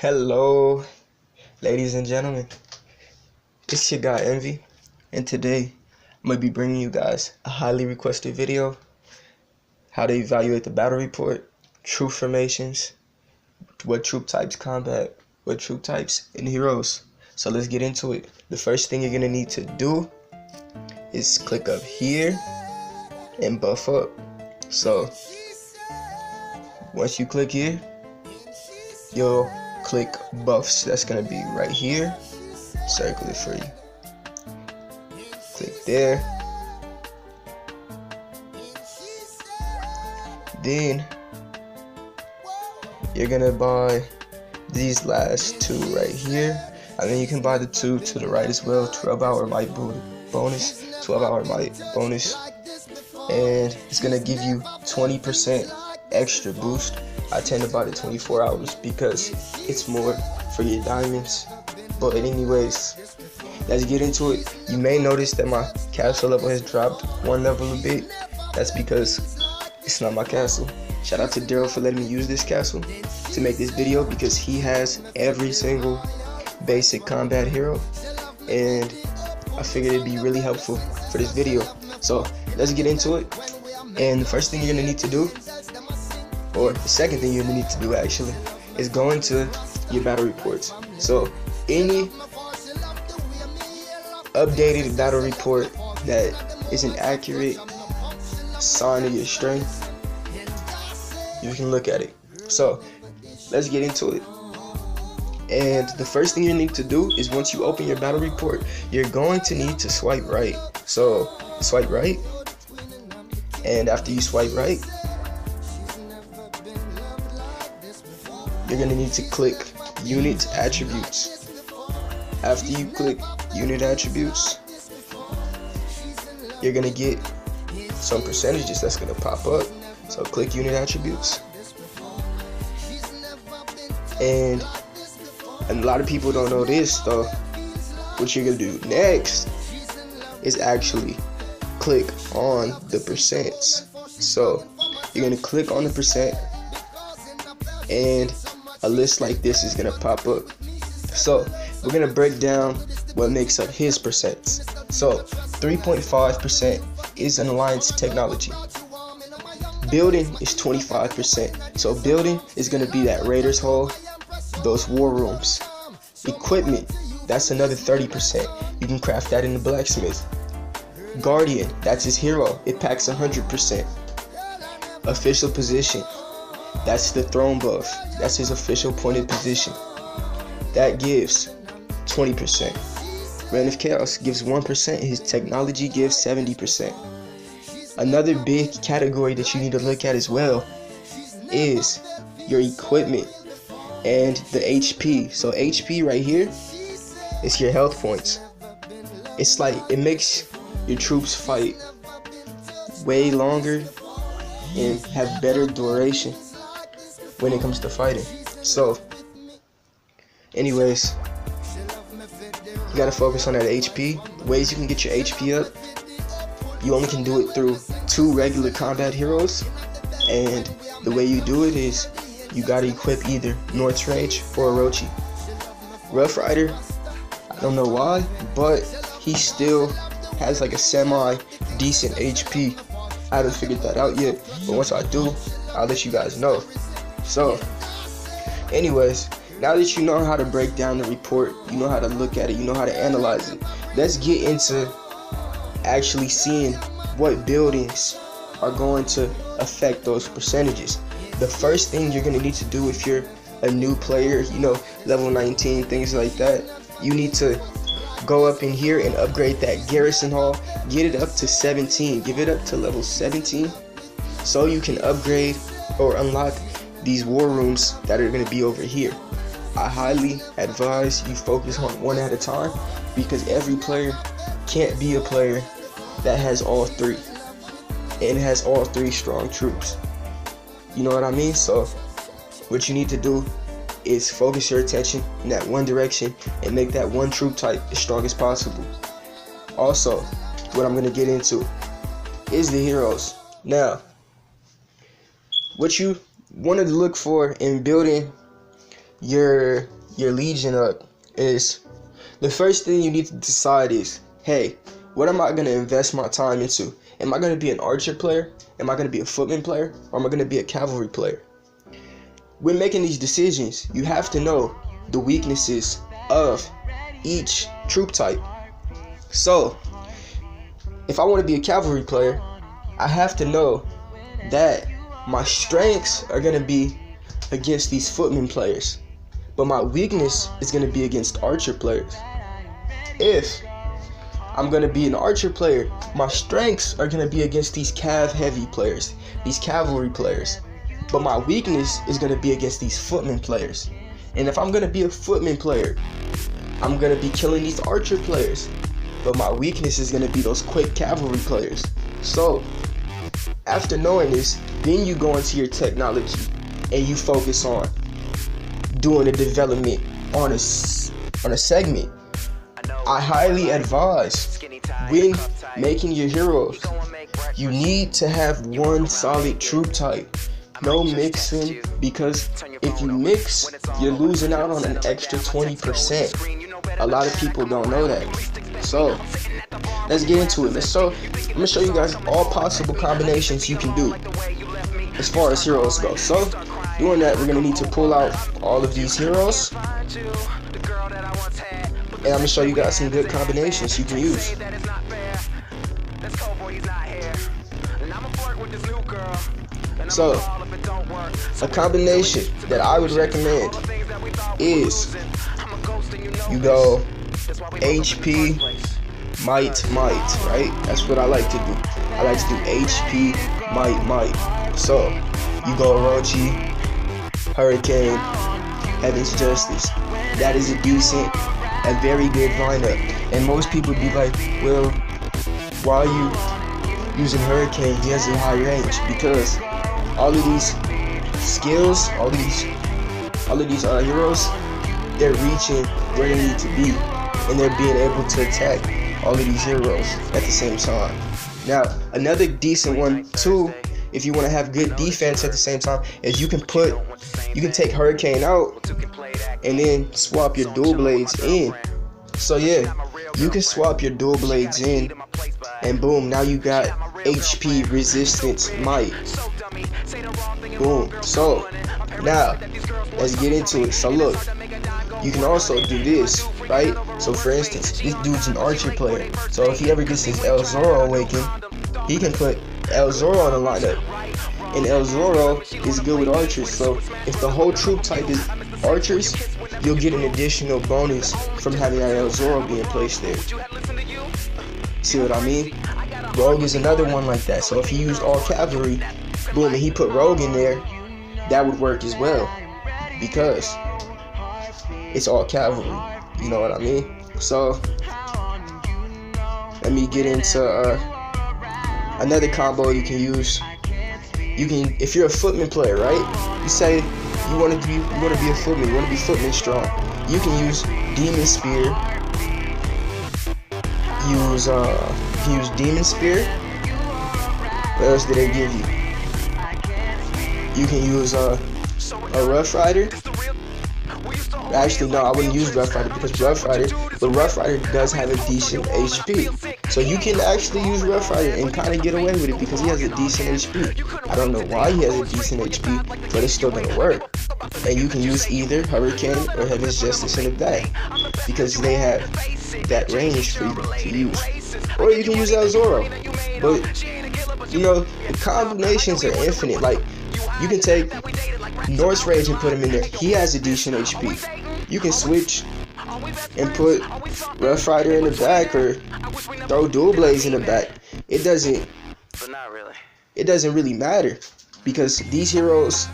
Hello, ladies and gentlemen. It's your guy Envy, and today I'm going to be bringing you guys a highly requested video: how to evaluate the battle report, troop formations, what troop types combat, what troop types and heroes. So let's get into it. The first thing you're going to need to do is click up here and buff up. So once you click here, you'll click buffs. That's going to be right here. Circle it for you. Click there. Then you're gonna buy these last two right here, and then you can buy the two to the right as well. 12-hour light bonus, 12-hour light bonus, and it's gonna give you 20% extra boost. I tend to buy the 24 hours because it's more for your diamonds. But anyways, let's get into it. You may notice that my castle level has dropped one level a bit. That's because it's not my castle. Shout out to Daryl for letting me use this castle to make this video, because he has every single basic combat hero, and I figured it'd be really helpful for this video. So let's get into it. And the first thing you're gonna need to do, or the second thing you're gonna need to do actually, is go into your battle reports. So any updated battle report that is an accurate sign of your strength, you can look at it. So let's get into it. And the first thing you need to do is, once you open your battle report, you're going to need to swipe right. So swipe right, and after you swipe right, you're going to need to click unit attributes. After you click unit attributes, you're going to get some percentages that's going to pop up. So click unit attributes, and a lot of people don't know this though. What you're going to do next is actually click on the percents. So you're going to click on the percent, and a list like this is going to pop up. So we're going to break down what makes up his percents. So 3.5% is an alliance technology. Building is 25%. So building is going to be that Raiders Hall, those war rooms. Equipment, that's another 30%. You can craft that in the blacksmith. Guardian, that's his hero. It packs 100%. Official position, that's the throne buff. That's his official pointed position. That gives 20%. Reign of Chaos gives 1%. His technology gives 70%. Another big category that you need to look at as well is your equipment and the HP. So HP right here is your health points. It's like, it makes your troops fight way longer and have better duration when it comes to fighting. So anyways, you gotta focus on that HP. Ways you can get your HP up: you only can do it through 2 regular combat heroes, and the way you do it is you gotta equip either North Range or Orochi. Rough Rider, I don't know why, but he still has like a semi-decent HP. I haven't figured that out yet, but once I do, I'll let you guys know. So anyways, now that you know how to break down the report, you know how to look at it, you know how to analyze it, let's get into actually seeing what buildings are going to affect those percentages. The first thing you're going to need to do if you're a new player, you know, level 19, things like that, you need to go up in here and upgrade that garrison hall. Get it up to 17. Give it up to level 17 so you can upgrade or unlock these war rooms that are going to be over here. I highly advise you focus on one at a time, because every player can't be a player that has all 3 and has all 3 strong troops. You know what I mean? So what you need to do is focus your attention in that one direction and make that one troop type as strong as possible. Also, what I'm going to get into is the heroes. Now, what you want to look for in building your Legion up is, the first thing you need to decide is, hey, what am I going to invest my time into? Am I going to be an archer player? Am I going to be a footman player? Or am I going to be a cavalry player? When making these decisions, you have to know the weaknesses of each troop type. So, if I want to be a cavalry player, I have to know that my strengths are going to be against these footman players, but my weakness is going to be against archer players. If I'm going to be an archer player, my strengths are going to be against these cav heavy players, these cavalry players, but my weakness is going to be against these footman players. And if I'm going to be a footman player, I'm going to be killing these archer players, but my weakness is going to be those quick cavalry players. So after knowing this, then you go into your technology and you focus on doing a development on a segment. I highly advise, when making your heroes, you need to have one solid troop type. No mixing, because if you mix, you're losing out on an extra 20%. A lot of people don't know that. So let's get into it. I'm gonna show you guys all possible combinations you can do as far as heroes go. So doing that, we're gonna need to pull out all of these heroes, and I'm gonna show you guys some good combinations you can use. So a combination that I would recommend is you go HP, might, right? That's what I like to do. I like to do HP, might. So you go Orochi, Hurricane, Heaven's Justice. That is a very good lineup. And most people be like, well, why are you using Hurricane? He has a high range. Because all of these skills, all of these heroes, they're reaching where they need to be, and they're being able to attack all of these heroes at the same time. Now, another decent one too, if you want to have good defense at the same time, is you can take Hurricane out and then swap your dual blades in. So yeah, you can swap your dual blades in, and boom, now you got HP resistance might. Boom. So now let's get into it. So look, you can also do this, right? So for instance, this dude's an archer player, so if he ever gets his El Zoro awakened, he can put El Zoro on the lineup, and El Zoro is good with archers. So if the whole troop type is archers, you'll get an additional bonus from having that El Zoro being placed there. See what I mean? Rogue is another one like that. So if he used all cavalry, boom, and he put Rogue in there, that would work as well, because it's all cavalry. You know what I mean? So let me get into another combo you can use. You can, if you're a footman player, right? You say you want to be a footman. You want to be footman strong. You can use Demon Spear. Use Demon Spear. What else did they give you? You can use a Rough Rider. Actually, no, I wouldn't use Rough Rider, because Rough Rider does have a decent HP. So you can actually use Rough Rider and kind of get away with it because he has a decent HP. I don't know why he has a decent HP, but it's still gonna work. And you can use either Hurricane or Heaven's Justice in the back, because they have that range for you to use. Or you can use El Zoro. But you know, the combinations are infinite. Like, you can take Norse Rage and put him in there. He has a decent HP. You can switch and put Rough Rider in the back, or throw Dual Blades in the back. It doesn't really matter, because these heroes,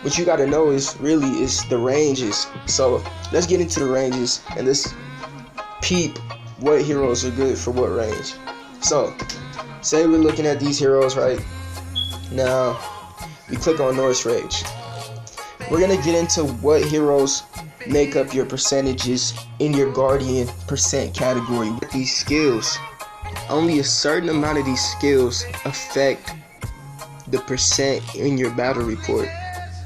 what you gotta know is the ranges. So let's get into the ranges and let's peep what heroes are good for what range. So say we're looking at these heroes right now. We click on Norse Rage. We're gonna get into what heroes make up your percentages in your Guardian percent category. With these skills, only a certain amount of these skills affect the percent in your battle report.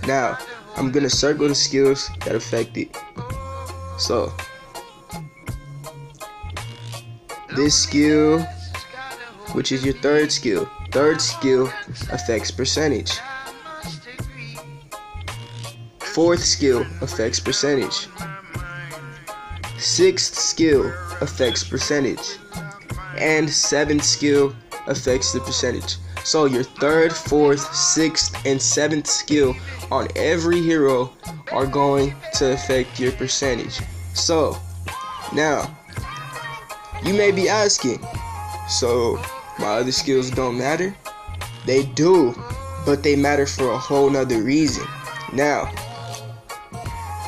Now, I'm gonna circle the skills that affect it. So this skill, which is your third skill affects percentage. Fourth skill affects percentage. Sixth skill affects percentage. And seventh skill affects the percentage. So your third, fourth, sixth, and seventh skill on every hero are going to affect your percentage. So now you may be asking, so my other skills don't matter? They do, but they matter for a whole nother reason. Now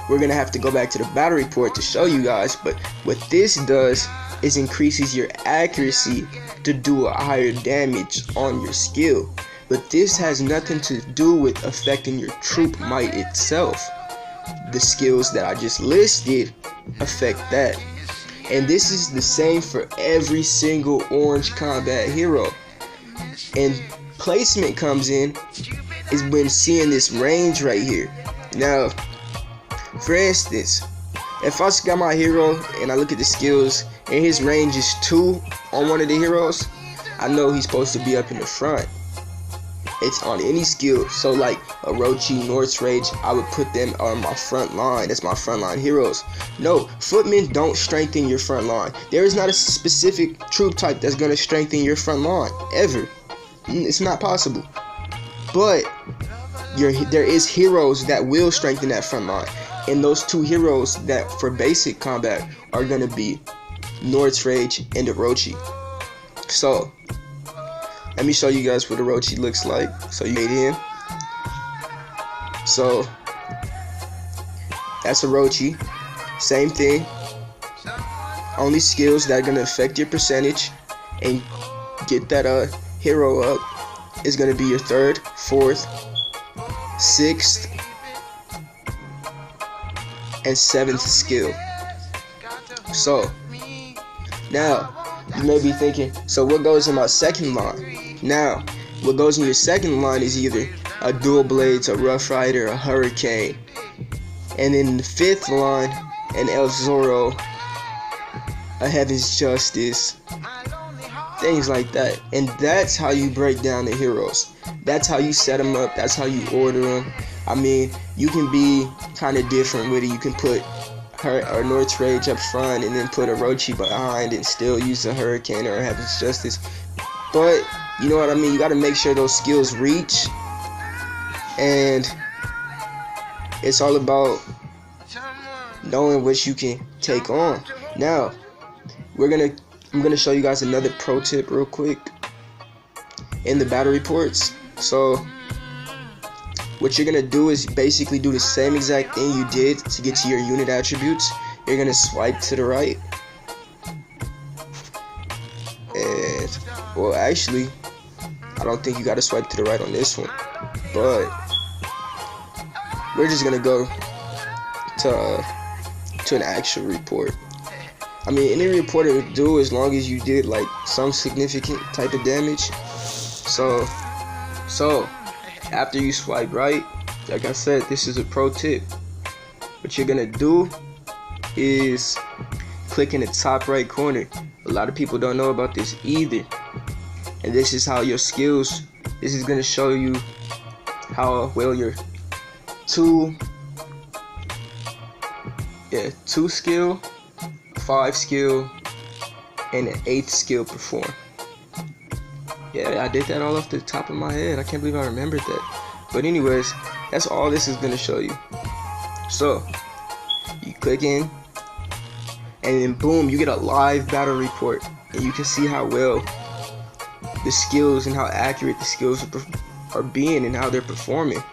we're gonna have to go back to the battle report to show you guys, but what this does is increases your accuracy to do a higher damage on your skill. But this has nothing to do with affecting your troop might itself. The skills that I just listed affect that. And this is the same for every single orange combat hero. And placement comes in is when seeing this range right here. Now, for instance, if I got my hero and I look at the skills and his range is 2 on one of the heroes, I know he's supposed to be up in the front. It's on any skill. So like Orochi, North's Rage, I would put them on my front line. That's my front line heroes. No, footmen don't strengthen your front line. There is not a specific troop type that's going to strengthen your front line, ever. It's not possible. But there is heroes that will strengthen that front line. And those 2 heroes that for basic combat are going to be North's Rage and Orochi. So let me show you guys what Orochi looks like. So you made him. So that's Orochi. Same thing. Only skills that are going to affect your percentage and get that hero up is going to be your 3rd, 4th, 6th, and 7th skill. So now you may be thinking, so what goes in my second line? Now what goes in your second line is either a Dual Blades, a Rough Rider, a Hurricane, and in the 5th line an El Zoro, a Heaven's Justice, things like that. And that's how you break down the heroes. That's how you set them up. That's how you order them. I mean, you can be kind of different with it. You can put or North's Rage up front and then put Orochi behind and still use a Hurricane or a Heaven's Justice. But you know what I mean? You got to make sure those skills reach. And it's all about knowing what you can take on. Now, I'm gonna show you guys another pro tip real quick in the battle reports. So what you're gonna do is basically do the same exact thing you did to get to your unit attributes. You're gonna swipe to the right, and well, actually, I don't think you gotta swipe to the right on this one, but we're just gonna go to an actual report. I mean, any report it would do as long as you did like some significant type of damage. So after you swipe right, like I said, this is a pro tip. What you're gonna do is click in the top right corner. A lot of people don't know about this either. And this is how your skills, this is gonna show you how well your 2 skill, 5 skill, and an 8th skill perform. Yeah, I did that all off the top of my head. I can't believe I remembered that. But anyways, that's all this is gonna show you. So you click in, and then boom, you get a live battle report, and you can see how well the skills and how accurate the skills are being and how they're performing.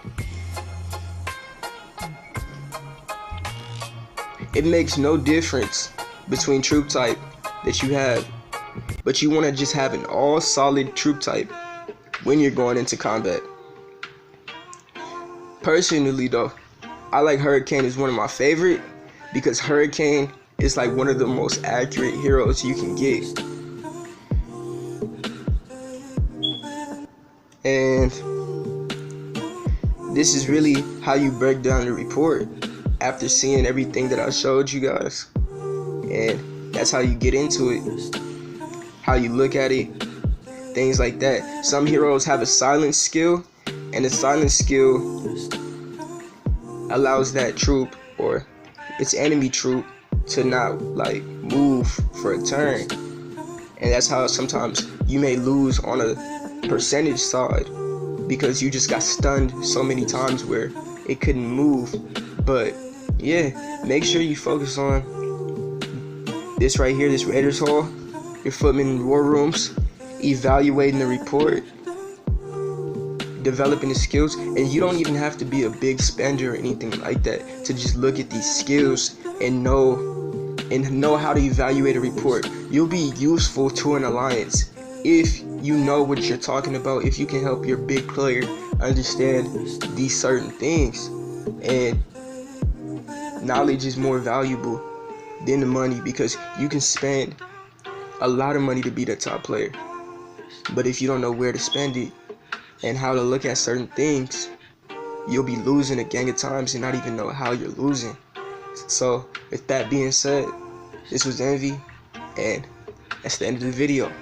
It makes no difference between troop type that you have, but you want to just have an all solid troop type when you're going into combat. Personally though, I like Hurricane as one of my favorite because Hurricane is like one of the most accurate heroes you can get. And this is really how you break down the report after seeing everything that I showed you guys. And that's how you get into it, how you look at it, things like that. Some heroes have a silence skill, and the silence skill allows that troop or its enemy troop to not like move for a turn. And that's how sometimes you may lose on a percentage side, because you just got stunned so many times where it couldn't move. But yeah, make sure you focus on this right here, this Raiders Hall, your footman war rooms, evaluating the report, developing the skills. And you don't even have to be a big spender or anything like that to just look at these skills and know how to evaluate a report. You'll be useful to an alliance if you know what you're talking about, if you can help your big player understand these certain things. And knowledge is more valuable than the money, because you can spend a lot of money to be the top player, but if you don't know where to spend it and how to look at certain things, you'll be losing a gang of times and not even know how you're losing. So with that being said, this was Envy, and that's the end of the video.